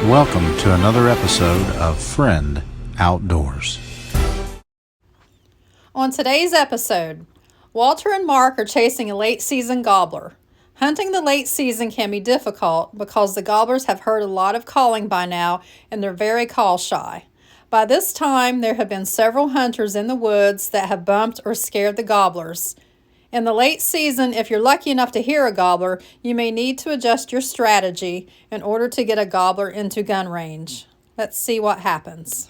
Welcome to another episode of Friend Outdoors. On today's episode, Walter and Mark are chasing a late season gobbler. Hunting the late season can be difficult because the gobblers have heard a lot of calling by now and they're very call shy. By this time, there have been several hunters in the woods that have bumped or scared the gobblers. In the late season, if you're lucky enough to hear a gobbler, you may need to adjust your strategy in order to get a gobbler into gun range. Let's see what happens.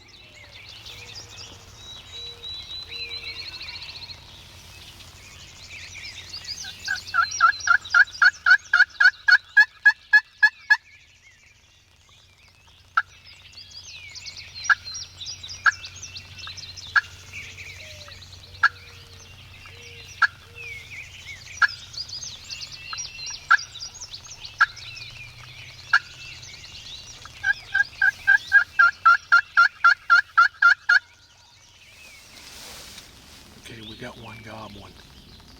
Okay, we got one gobbling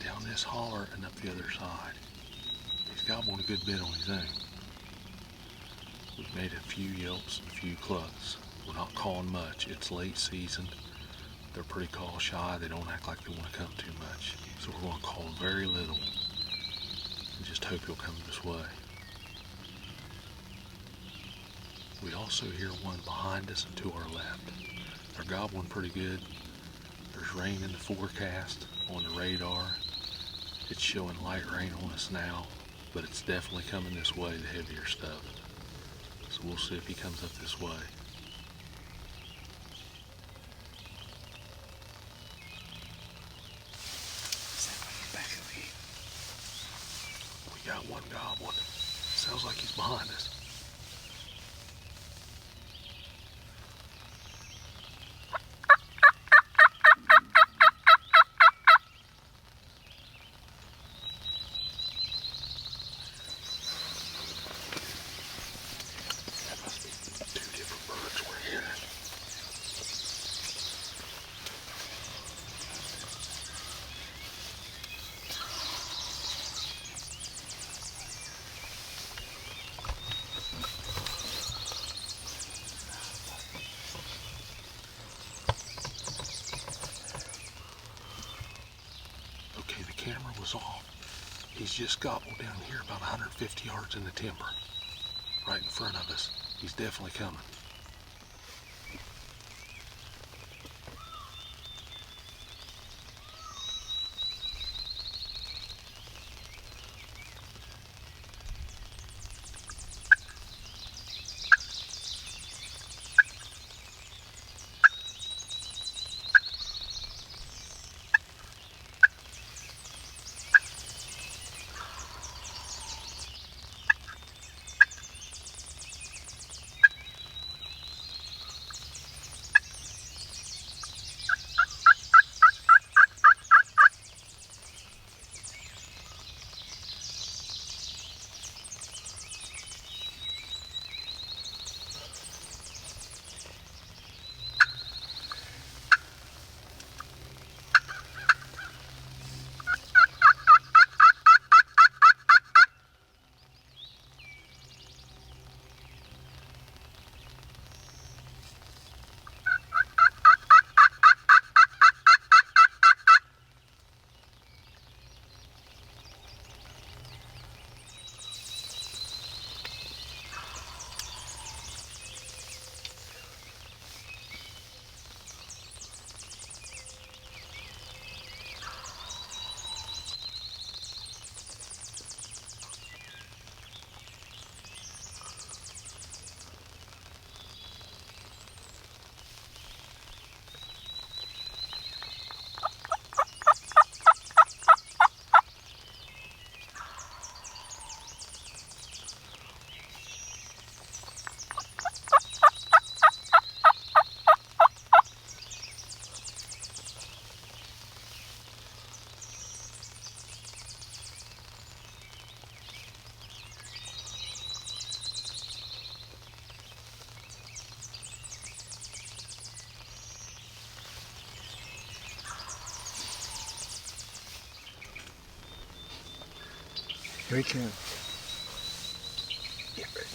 down this holler and up the other side. He's gobbling a good bit on his own. We've made a few yelps and a few clucks. We're not calling much. It's late season. They're pretty call shy. They don't act like they want to come too much. So we're going to call very little and just hope he'll come this way. We also hear one behind us and to our left. They're gobbling pretty good. There's rain in the forecast on the radar. It's showing light rain on us now, but it's definitely coming this way, the heavier stuff. So we'll see if he comes up this way. Back over here. We got one gobbling. Sounds like he's behind us. Okay, the camera was off. He's just gobbled down here about 150 yards in the timber. Right in front of us. He's definitely coming. Here he comes. Get ready.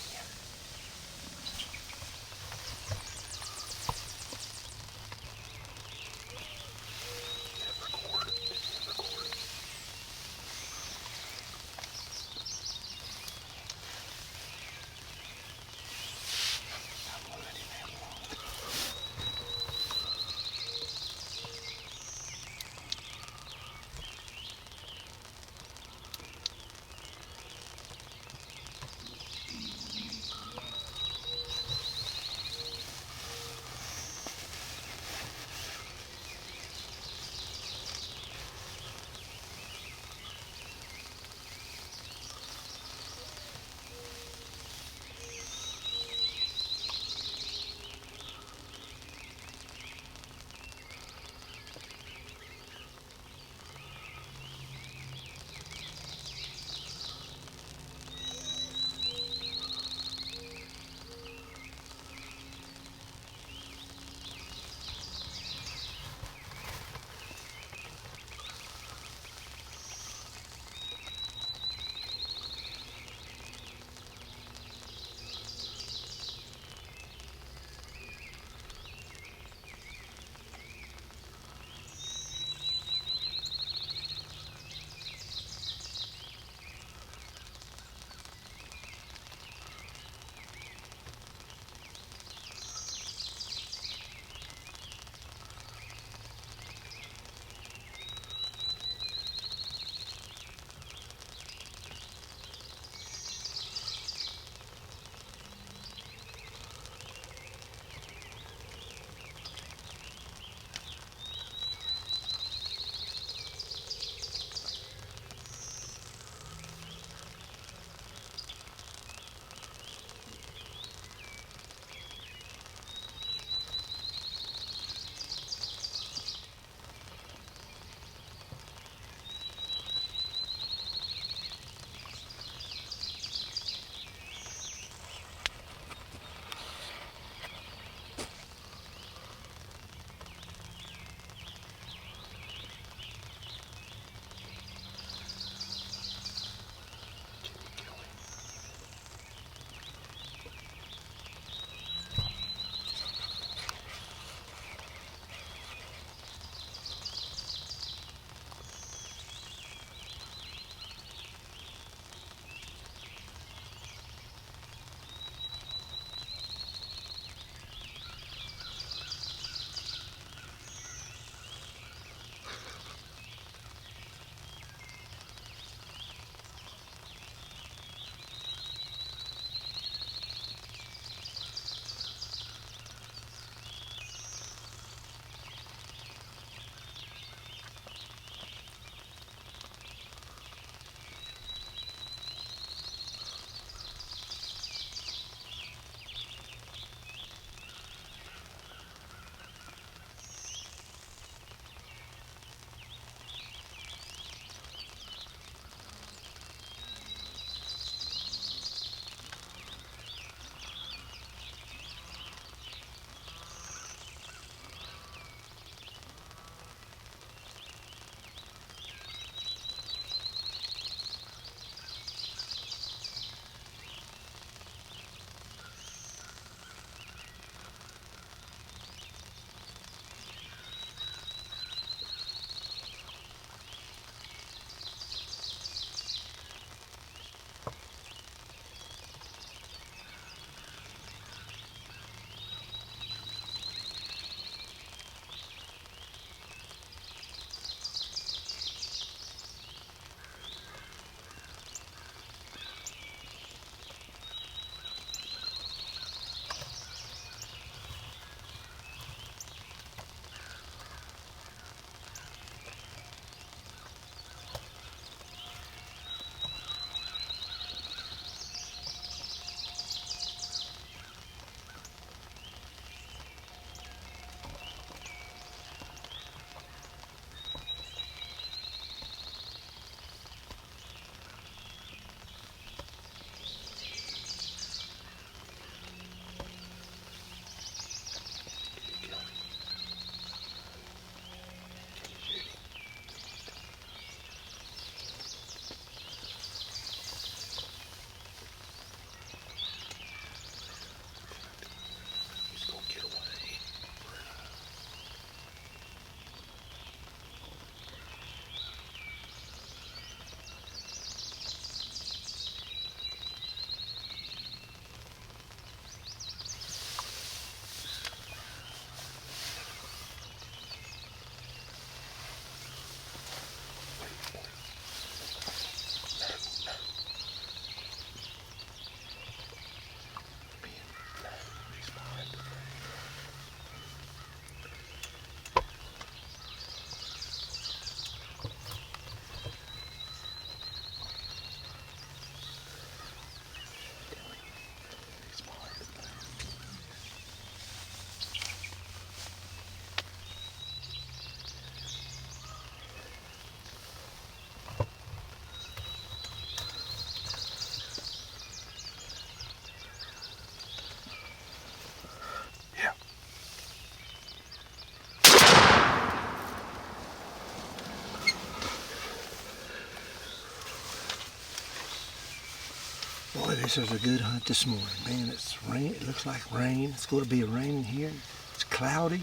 this was a good hunt this morning, man. It's rain. It looks like rain. It's going to be raining here. It's cloudy.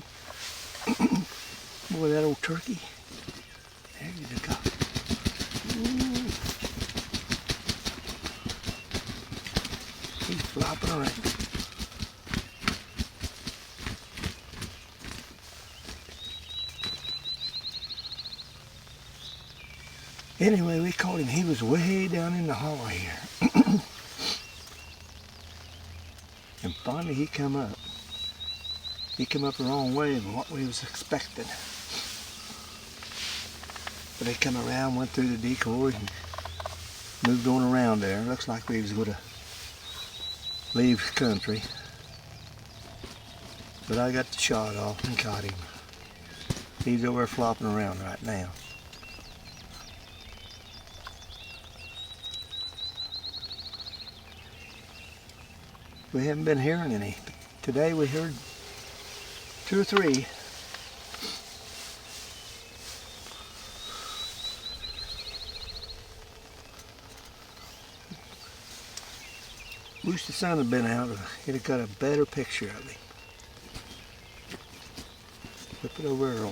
Boy, that old turkey. There you go. Ooh. He's flopping around. Anyway, we caught him. He was way down in the hollow here. And finally he come up. He come up the wrong way than what we was expecting. But they come around, went through the decoys and moved on around there. Looks like we was going to leave the country. But I got the shot off and caught him. He's over there flopping around right now. We haven't been hearing any. Today we heard 2 or 3. Wish the sun had been out. He'd have got a better picture of him. Flip it over there.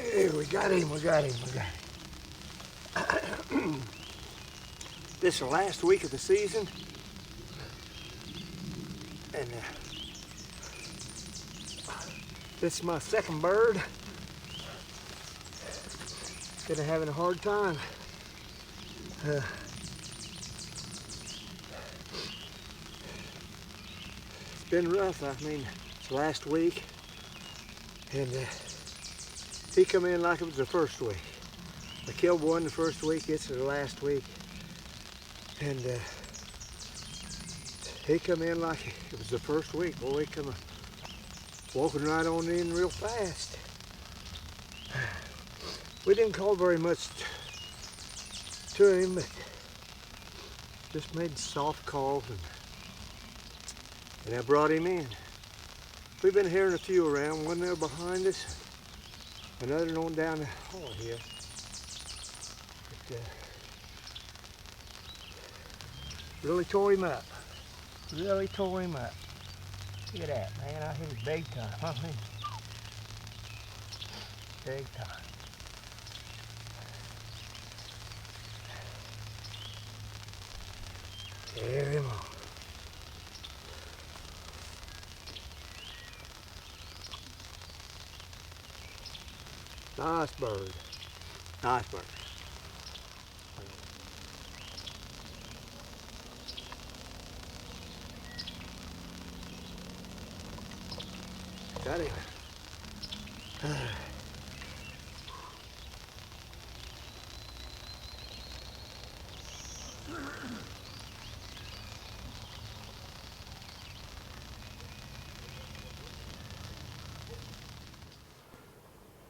Hey, we got him. This is the last week of the season. And this is my second bird. Been having a hard time. It's been rough. I mean, it's last week. And he come in like it was the first week. I killed one the first week, it's the last week. And he come in like it was the first week. Boy, he come walking right on in real fast. We didn't call very much to him, but just made soft calls and I brought him in. We've been hearing a few around, one there behind us. Another one down the hall here. But, really tore him up. Really tore him up. Look at that, man. I hit it big time. I mean, big time. Carry him on. Nice bird. Nice bird. Got him.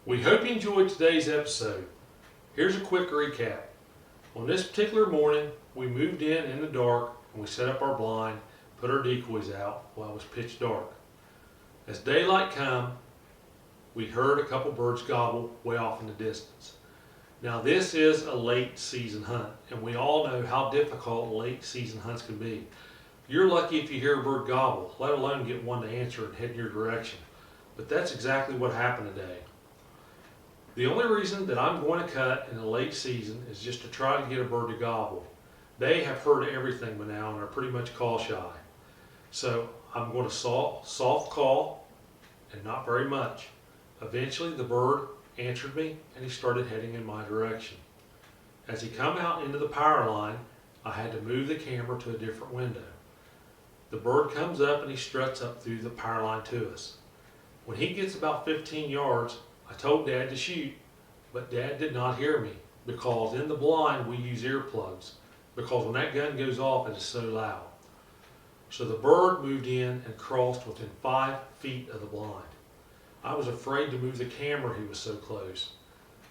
We hope you enjoyed today's episode. Here's a quick recap. On this particular morning, we moved in the dark and we set up our blind, put our decoys out while it was pitch dark. As daylight came, we heard a couple birds gobble way off in the distance. Now this is a late season hunt, and we all know how difficult late season hunts can be. You're lucky if you hear a bird gobble, let alone get one to answer and head in your direction. But that's exactly what happened today. The only reason that I'm going to cut in the late season is just to try to get a bird to gobble. They have heard everything by now and are pretty much call shy. So I'm going to soft call and not very much. Eventually the bird answered me and he started heading in my direction. As he come out into the power line, I had to move the camera to a different window. The bird comes up and he struts up through the power line to us. When he gets about 15 yards, I told Dad to shoot, but Dad did not hear me because in the blind we use earplugs because when that gun goes off it is so loud. So the bird moved in and crossed within 5 feet of the blind. I was afraid to move the camera, he was so close.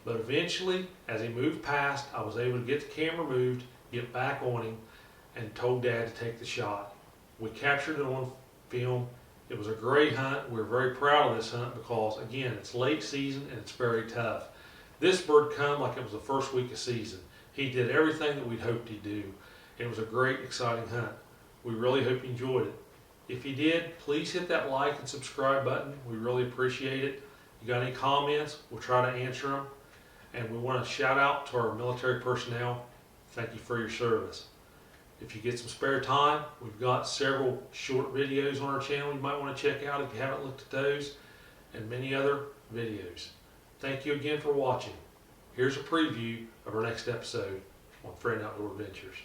But eventually, as he moved past, I was able to get the camera moved, get back on him, and told Dad to take the shot. We captured it on film. It was a great hunt. We're very proud of this hunt because, again, it's late season and it's very tough. This bird come like it was the first week of season. He did everything that we'd hoped he'd do. It was a great, exciting hunt. We really hope you enjoyed it. If you did, please hit that like and subscribe button. We really appreciate it. You got any comments, we'll try to answer them. And we want to shout out to our military personnel. Thank you for your service. If you get some spare time, we've got several short videos on our channel you might want to check out if you haven't looked at those, and many other videos. Thank you again for watching. Here's a preview of our next episode on Friend Outdoor Adventures.